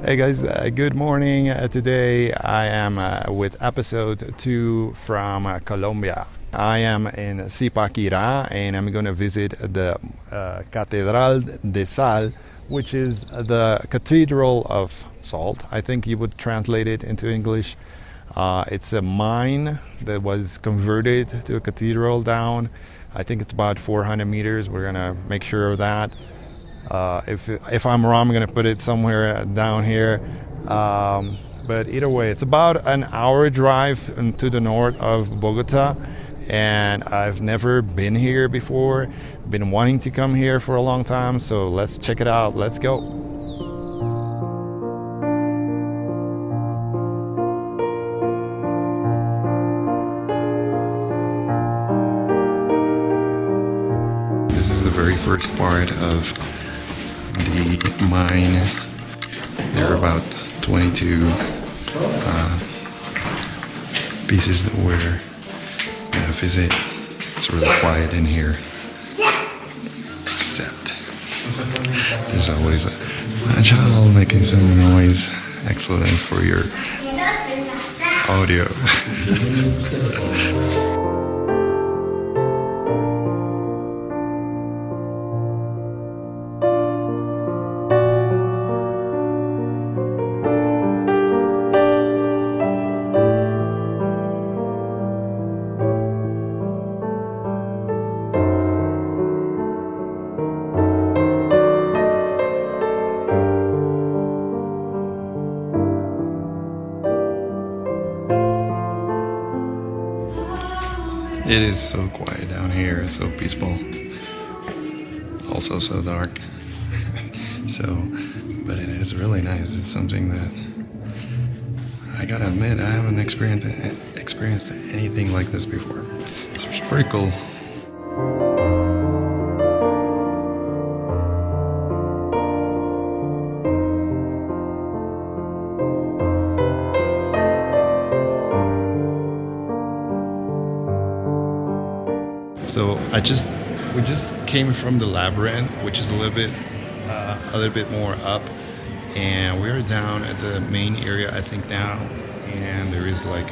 Hey guys, good morning. Today I am with episode 2 from Colombia. I am in Zipaquira and I'm going to visit the Catedral de Sal, which is the Cathedral of Salt. I think you would translate it into English. It's a mine that was converted to a cathedral down. I think it's about 400 meters. We're going to make sure of that. If I'm wrong, I'm going to put it somewhere down here. But either way, it's about an hour drive to the north of Bogota. And I've never been here before. Been wanting to come here for a long time. So let's check it out. Let's go. This is the very first part of the mine. There are about 22 pieces that we're gonna visit. It's really quiet in here, except there's always a child making some noise. Excellent for your audio. It is so quiet down here, it's so peaceful, also so dark. But it is really nice. It's something that I gotta admit, I haven't experienced anything like this before. So it's pretty cool. So we just came from the labyrinth, which is a little bit more up, and we're down at the main area, I think now, and there is like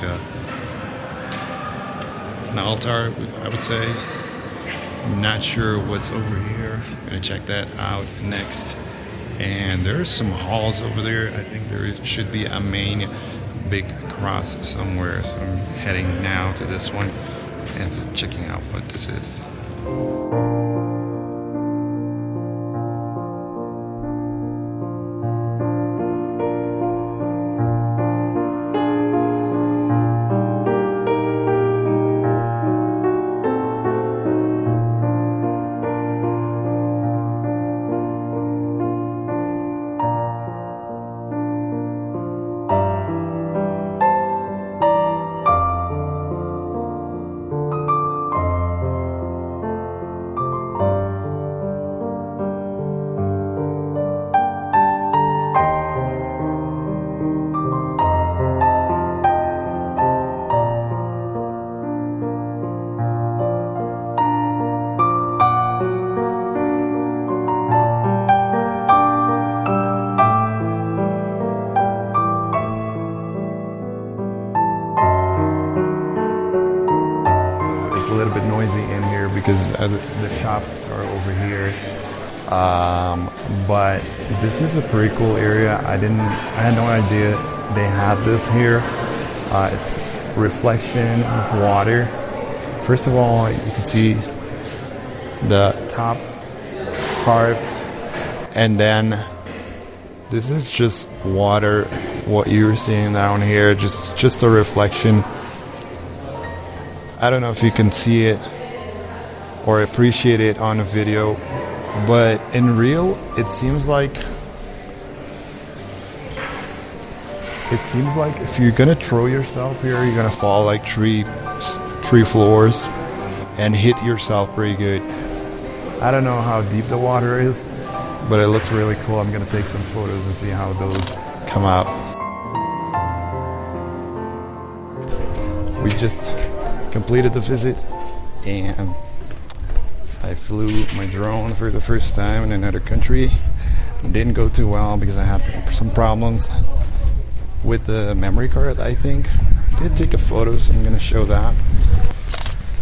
an altar, I would say. I'm not sure what's over here. I'm gonna check that out next. And there's some halls over there. I think there should be a main big cross somewhere. So I'm heading now to this one and checking out what this is. A little bit noisy in here because the shops are over here, but this is a pretty cool area. I had no idea they had this here. It's reflection of water. First of all, you can see the top part, and then this is just water. What you're seeing down here, just a reflection. I don't know if you can see it or appreciate it on a video, but in real, it seems like if you're gonna throw yourself here, you're gonna fall like three floors and hit yourself pretty good. I don't know how deep the water is, but it looks really cool. I'm gonna take some photos and see how those come out. We just completed the visit and I flew my drone for the first time in another country. Didn't go too well because I had some problems with the memory card, I think. I did take a photo, so I'm gonna show that.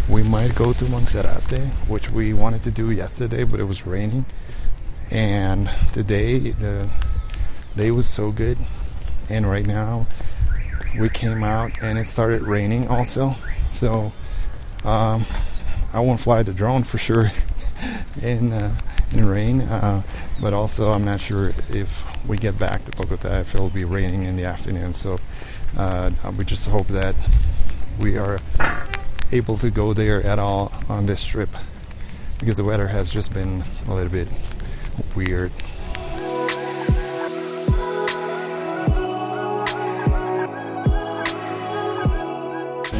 We might go to Monserrate, which we wanted to do yesterday, but it was raining. And today, the day was so good. And right now, we came out and it started raining also. So, I won't fly the drone for sure in rain. But also, I'm not sure if we get back to Bogota, if it'll be raining in the afternoon. So, we just hope that we are able to go there at all on this trip, because the weather has just been a little bit weird.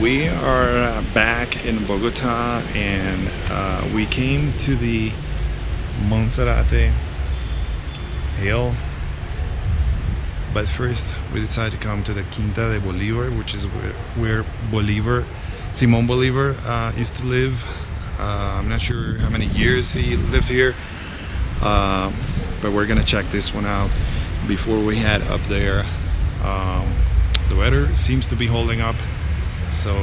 We are back in Bogota, and we came to the Monserrate hill, but first we decided to come to the Quinta de Bolivar, which is where Simon Bolivar used to live. I'm not sure how many years he lived here, but we're gonna check this one out before we head up there. The weather seems to be holding up, so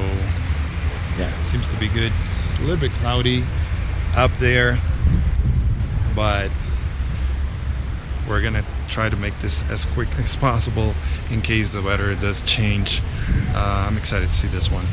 yeah, it seems to be good. It's a little bit cloudy up there, but we're gonna try to make this as quick as possible in case the weather does change. I'm excited to see this one.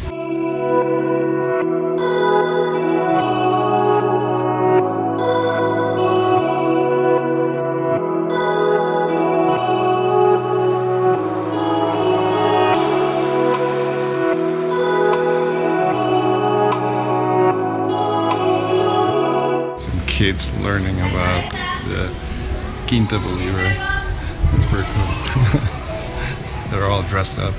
Kids learning about the Quinta Bolivar. That's pretty cool. They're all dressed up.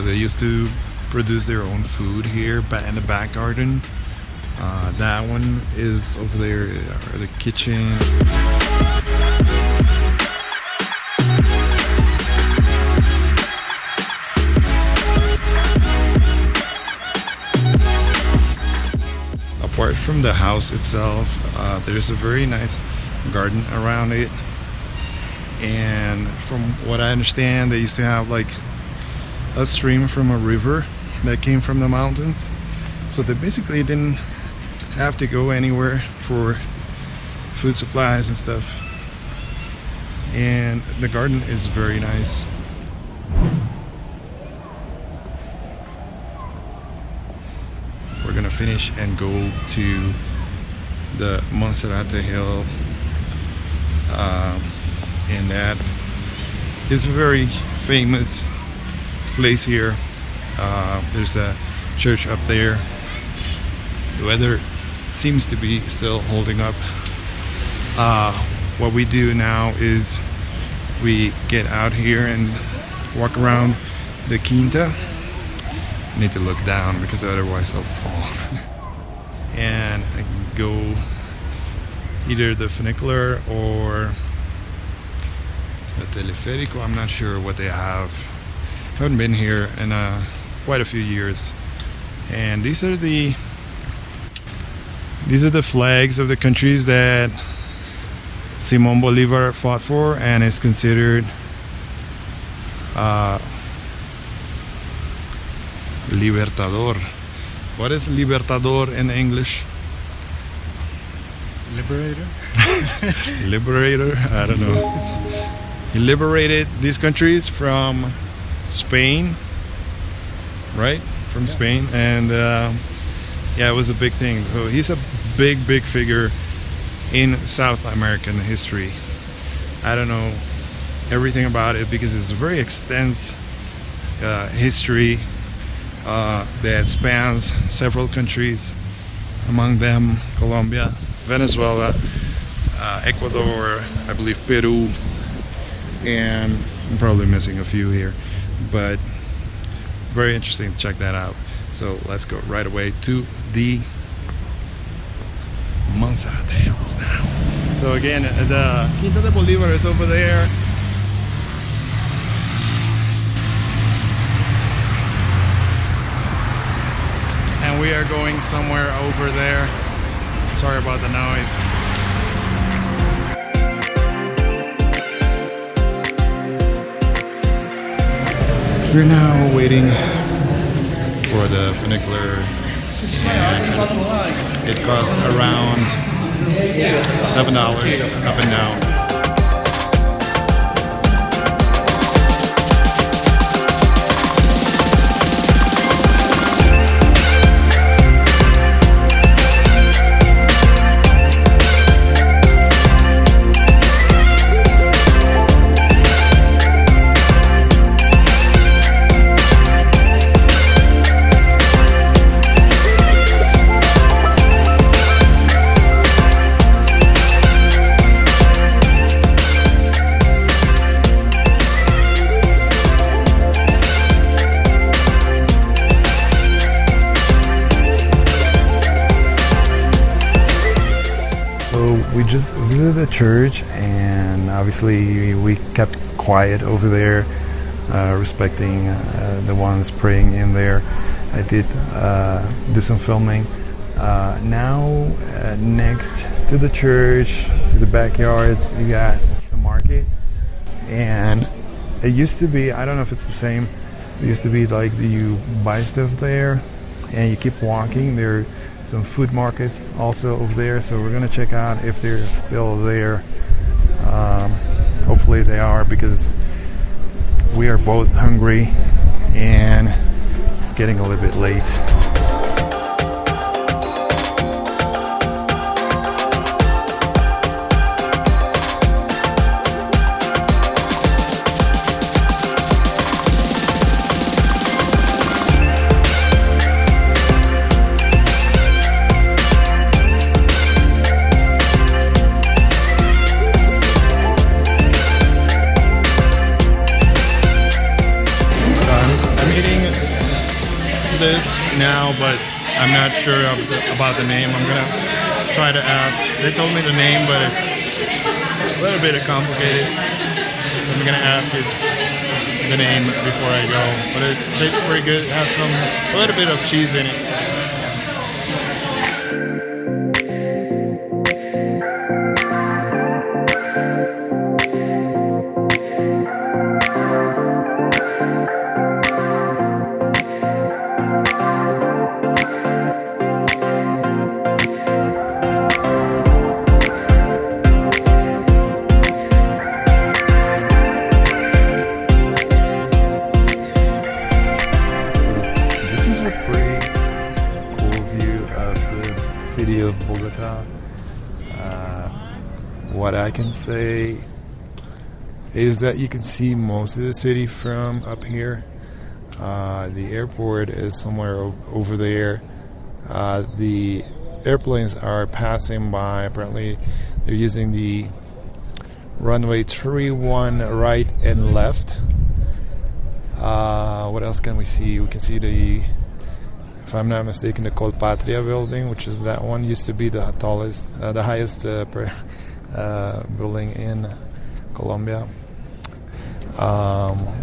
They used to produce their own food here in the back garden. That one is over there, the kitchen. Apart from the house itself, there's a very nice garden around it. And from what I understand, they used to have like a stream from a river that came from the mountains, so they basically didn't have to go anywhere for food supplies and stuff. And the garden is very nice. We're gonna finish and go to the Monserrate hill, and that is a very famous place here. There's a church up there. The weather seems to be still holding up. What we do now is we get out here and walk around the Quinta. I need to look down because otherwise I'll fall. And I can go either the funicular or the teleférico. I'm not sure what they have. Haven't been here in quite a few years. And these are the flags of the countries that Simon Bolivar fought for, and is considered Libertador. What is Libertador in English? Liberator? Liberator? I don't know. He liberated these countries from Spain, right? From Spain, and yeah, it was a big thing. So he's a big figure in South American history. I don't know everything about it because it's a very extensive history that spans several countries, among them Colombia, Venezuela, Ecuador, I believe Peru, and I'm probably missing a few here, but very interesting to check that out. So let's go right away to the Monserrate Hills now. So again, the Quinta de Bolivar is over there. And we are going somewhere over there. Sorry about the noise. We're now waiting for the funicular, and it costs around $7 up and down. We just visited the church, and obviously we kept quiet over there, respecting the ones praying in there. I did do some filming. Now next to the church, to the backyards, you got the market, and it used to be, I don't know if it's the same, it used to be like you buy stuff there and you keep walking. There are some food markets also over there, so we're gonna check out if they're still there. Hopefully they are, because we are both hungry and it's getting a little bit late. This now, but I'm not sure about the name. I'm gonna try to ask. They told me the name, but it's a little bit complicated, so I'm gonna ask it the name before I go. But it tastes pretty good. It has a little bit of cheese in it. City of Bogota. What I can say is that you can see most of the city from up here. The airport is somewhere over there. The airplanes are passing by. Apparently they're using the runway 31 right and left. What else can we see? We can see the, if I'm not mistaken, the Colpatria building, which is that one. Used to be the tallest, the highest building in Colombia. We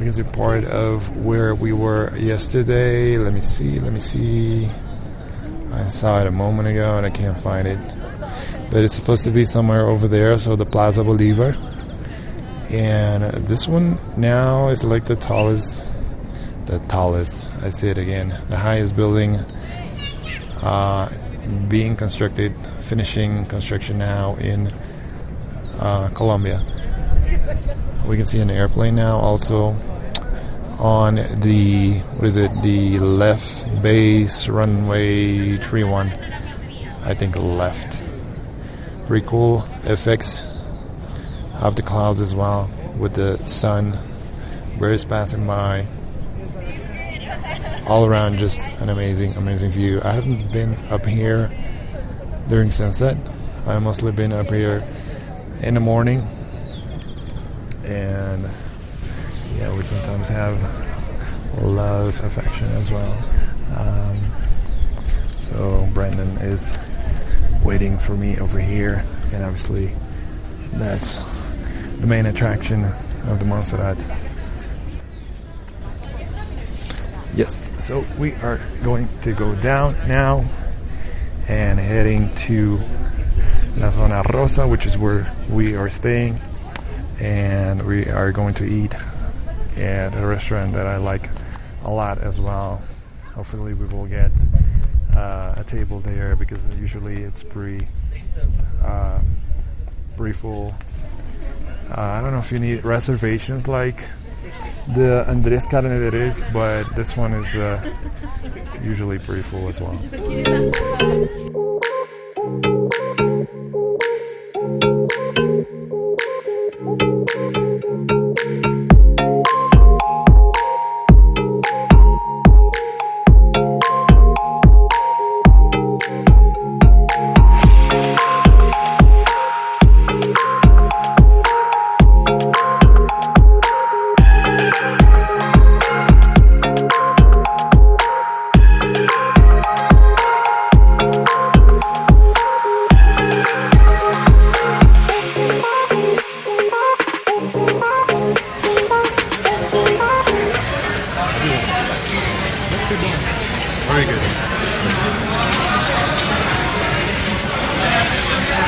can see part of where we were yesterday. Let me see. I saw it a moment ago and I can't find it. But it's supposed to be somewhere over there, so the Plaza Bolivar. And this one now is like the tallest, I say it again, the highest building being constructed, finishing construction now in Colombia. We can see an airplane now also on the, the left base, runway 31, I think left. Pretty cool effects of the clouds as well, with the sun, birds passing by. All around, just an amazing view. I haven't been up here during sunset. I've mostly been up here in the morning. And yeah, we sometimes have love, affection as well. So Brandon is waiting for me over here, and obviously that's the main attraction of the Monserrate. Yes, so we are going to go down now and heading to La Zona Rosa, which is where we are staying, and we are going to eat at a restaurant that I like a lot as well. Hopefully we will get a table there, because usually it's pretty full. I don't know if you need reservations like the Andres Carne is, but this one is usually pretty full as well. Very good.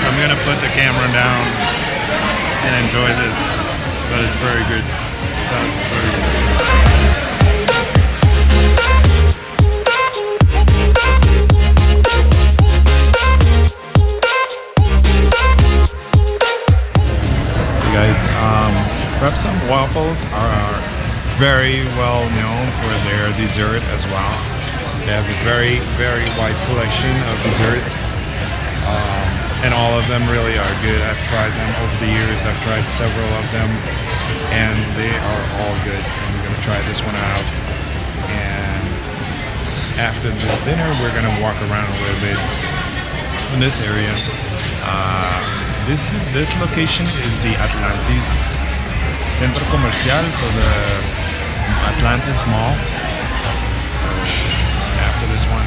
I'm gonna put the camera down and enjoy this, but it's very good. Sounds very good. Hey guys, Crepes and Waffles are very well known for their dessert as well. They have a very, very wide selection of desserts, and all of them really are good. I've tried them over the years. I've tried several of them, and they are all good. So I'm going to try this one out, and after this dinner, we're going to walk around a little bit in this area. This location is the Atlantis Centro Comercial, so the Atlantis Mall. So after this one,